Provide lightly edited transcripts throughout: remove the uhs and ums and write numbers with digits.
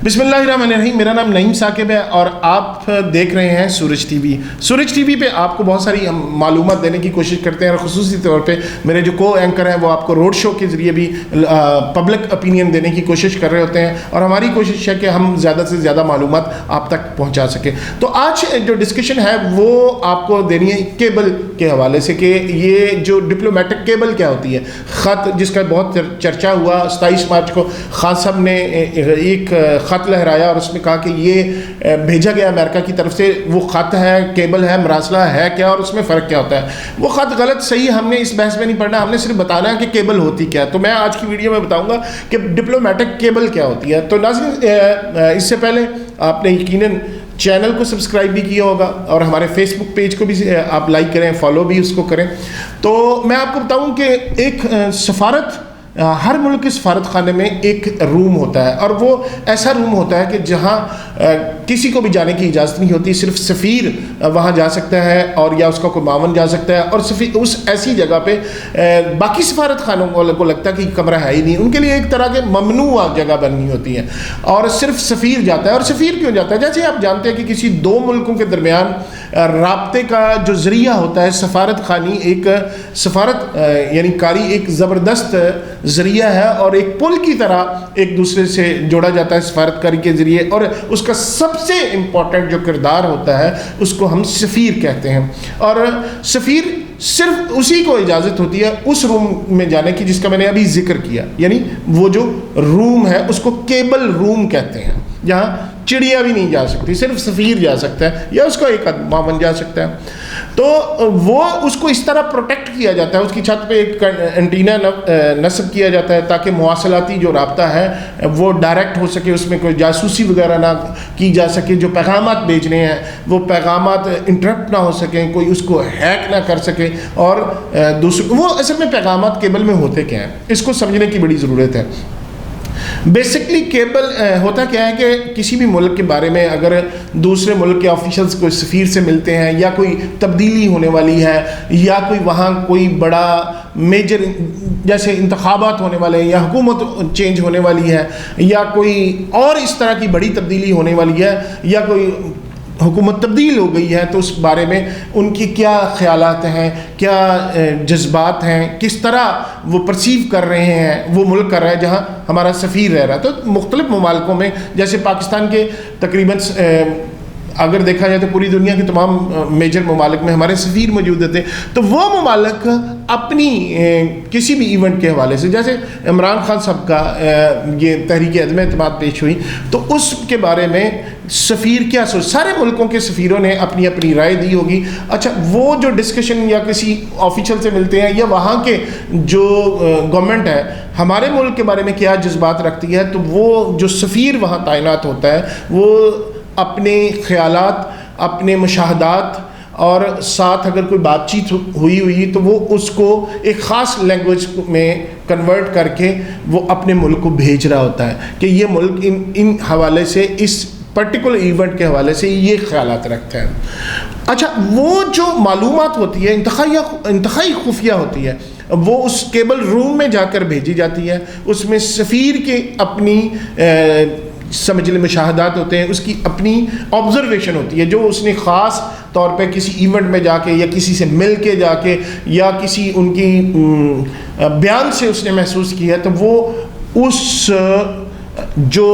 बिस्मिल्लाहिर्रहमानिर्रहीम। मेरा नाम नईम साकिब है और आप देख रहे हैं सूरज टीवी। सूरज टीवी पे आपको बहुत सारी मालूमात देने की कोशिश करते हैं और ख़ुसूसी तौर पे मेरे जो को एंकर हैं वो आपको रोड शो के ज़रिए भी पब्लिक ओपिनियन देने की कोशिश कर रहे होते हैं और हमारी कोशिश है कि हम ज़्यादा से ज़्यादा मालूमात आप तक पहुँचा सकें। तो आज जो डिस्कशन है वो आपको देनी है केबल के हवाले से कि ये जो डिप्लोमेटिक केबल क्या होती है। ख़त जिसका बहुत चर्चा हुआ, 27 मार्च को खान साहब ने एक ख़त लहराया और उसमें कहा कि ये भेजा गया अमेरिका की तरफ से, वो ख़त है, केबल है, मरासला है क्या और उसमें फ़र्क क्या होता है। वो ख़त गलत सही हमने इस बहस में नहीं पढ़ना, हमने सिर्फ बताना है कि केबल होती क्या है। तो मैं आज की वीडियो में बताऊंगा कि डिप्लोमेटिक केबल क्या होती है। तो नाज़रीन, इससे पहले आपने यकीनन चैनल को सब्सक्राइब भी किया होगा और हमारे फेसबुक पेज को भी आप लाइक करें, फॉलो भी उसको करें। तो मैं आपको बताऊं कि एक सफारत, हर मुल्क के सफारत खाने में एक रूम होता है और वो ऐसा रूम होता है कि जहाँ किसी को भी जाने की इजाज़त नहीं होती, सिर्फ सफ़ीर वहाँ जा सकता है और या उसका कोई मावन जा सकता है। और सफ़ीर उस ऐसी जगह पे बाकी सफारत खानों को लगता है कि कमरा है ही नहीं, उनके लिए एक तरह के ममनूआ जगह बननी होती है और सिर्फ सफ़ीर जाता है। और सफ़ीर क्यों जाता है? जैसे आप जानते हैं कि किसी दो मुल्कों के दरमियान राब्ते का जो ज़रिया होता है सफारत खानी, एक सफारत यानी कारी एक ज़बरदस्त ज़रिया है और एक पुल की तरह एक दूसरे से जोड़ा जाता है सफारतकारी के ज़रिए। और उसका सबसे इम्पॉर्टेंट जो किरदार होता है उसको हम सफ़ीर कहते हैं। और सफ़ीर सिर्फ उसी को इजाज़त होती है उस रूम में जाने की जिसका मैंने अभी जिक्र किया, यानी वो जो रूम है उसको केबल रूम कहते हैं, जहाँ चिड़िया भी नहीं जा सकती, सिर्फ सफ़ीर जा सकता है या उसका एक मावन जा सकता है। तो वो उसको इस तरह प्रोटेक्ट किया जाता है, उसकी छत पे एक एंटीना नस्ब किया जाता है ताकि मवासलाती जो राब्ता है वो डायरेक्ट हो सके, उसमें कोई जासूसी वगैरह ना की जा सके, जो पैगामात भेजने हैं वो पैगामात इंटरप्ट ना हो सकें, कोई उसको हैक ना कर सके। और दूसरे वो असल में पैगामात केबल में होते क्या हैं इसको समझने की बड़ी ज़रूरत है। बेसिकली केबल होता क्या है कि किसी भी मुल्क के बारे में अगर दूसरे मुल्क के ऑफिशियल्स कोई सफ़ीर से मिलते हैं या कोई तब्दीली होने वाली है या कोई वहाँ कोई बड़ा मेजर जैसे इंतखाबात होने वाले हैं या हुकूमत चेंज होने वाली है या कोई और इस तरह की बड़ी तब्दीली होने वाली है या कोई हुकूमत तब्दील हो गई है, तो उस बारे में उनकी क्या ख्यालात हैं, क्या जज्बात हैं, किस तरह वो परसीव कर रहे हैं वो मुल्क कर रहा है जहाँ हमारा सफ़ीर रह रहा है। तो मुख्तलिफ़ ममालिकों में जैसे पाकिस्तान के तकरीबन अगर देखा जाए तो पूरी दुनिया के तमाम मेजर ममालिक में हमारे सफ़ीर मौजूद होते हैं। तो वो ममालिक अपनी किसी भी इवेंट के हवाले से, जैसे इमरान खान साहब का ये तहरीक अदम एतमाद पेश हुई तो उसके बारे में सफ़ीर क्या सोच, सारे मुल्कों के सफ़ीरों ने अपनी अपनी राय दी होगी। अच्छा, वो जो डिस्कशन या किसी ऑफिशियल से मिलते हैं या वहाँ के जो गवर्नमेंट है हमारे मुल्क के बारे में क्या जज्बात रखती है, तो वो जो सफ़ीर वहाँ तैनात होता है वो अपने ख़यालात, अपने मुशाहदात और साथ अगर कोई बातचीत हुई तो वो उसको एक ख़ास लैंग्वेज में कन्वर्ट करके वो अपने मुल्क को भेज रहा होता है कि ये मुल्क इन हवाले से, इस पर्टिकुलर इवेंट के हवाले से ये ख़यालात रखते हैं। अच्छा, वो जो मालूमात होती है इंतहाई खुफिया होती है, वो उस केबल रूम में जाकर भेजी जाती है। उसमें सफ़ीर के अपनी समझ ले मुशाहदात होते हैं, उसकी अपनी ऑब्जर्वेशन होती है जो उसने ख़ास तौर पे किसी इवेंट में जाके या किसी से मिल के जाके या किसी उनकी बयान से उसने महसूस किया, तो वो उस जो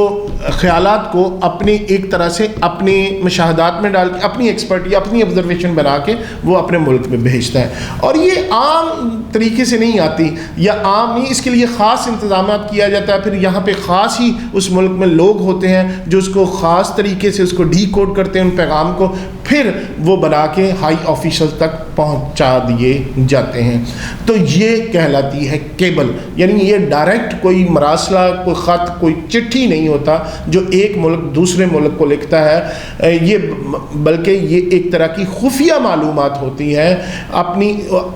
ख़यालात को अपने एक तरह से अपने मुशाहदात में डाल के अपनी एक्सपर्ट या अपनी ऑब्जर्वेशन बना के वो अपने मुल्क में भेजता है। और ये आम तरीके से नहीं आती या आम नहीं, इसके लिए ख़ास इंतज़ाम किया जाता है। फिर यहाँ पे ख़ास ही उस मुल्क में लोग होते हैं जो उसको ख़ास तरीके से उसको डी कोड करते हैं, उन पैगाम को फिर वो बना के हाई ऑफिशियल तक पहुँचा दिए जाते हैं। तो ये कहलाती है केबल, यानी ये डायरेक्ट कोई मरासला, कोई ख़त, कोई चिट्ठी नहीं होता जो एक मुल्क दूसरे मुल्क को लिखता है, ये बल्कि ये एक तरह की खुफिया मालूमात होती है अपनी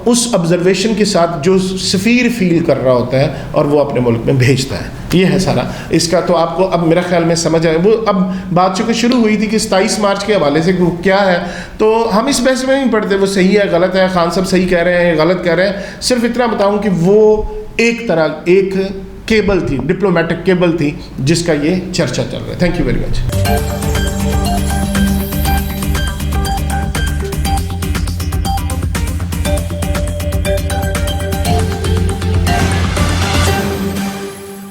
उस ऑब्जर्वेशन के साथ जो सफ़ीर फील कर रहा होता है और वो अपने मुल्क में भेजता है। ये है सारा इसका। तो आपको अब मेरा ख्याल में समझ आए। वो अब बात चूँकि शुरू हुई थी कि 27 मार्च के हवाले से वो क्या है, तो हम इस बहस में नहीं पढ़ते वो सही है गलत है, खान साहब सही कह रहे हैं गलत कह रहे हैं। सिर्फ इतना बताऊँ कि वो एक केबल थी, डिप्लोमेटिक केबल थी, जिसका ये चर्चा चल रहा है. Thank you very much.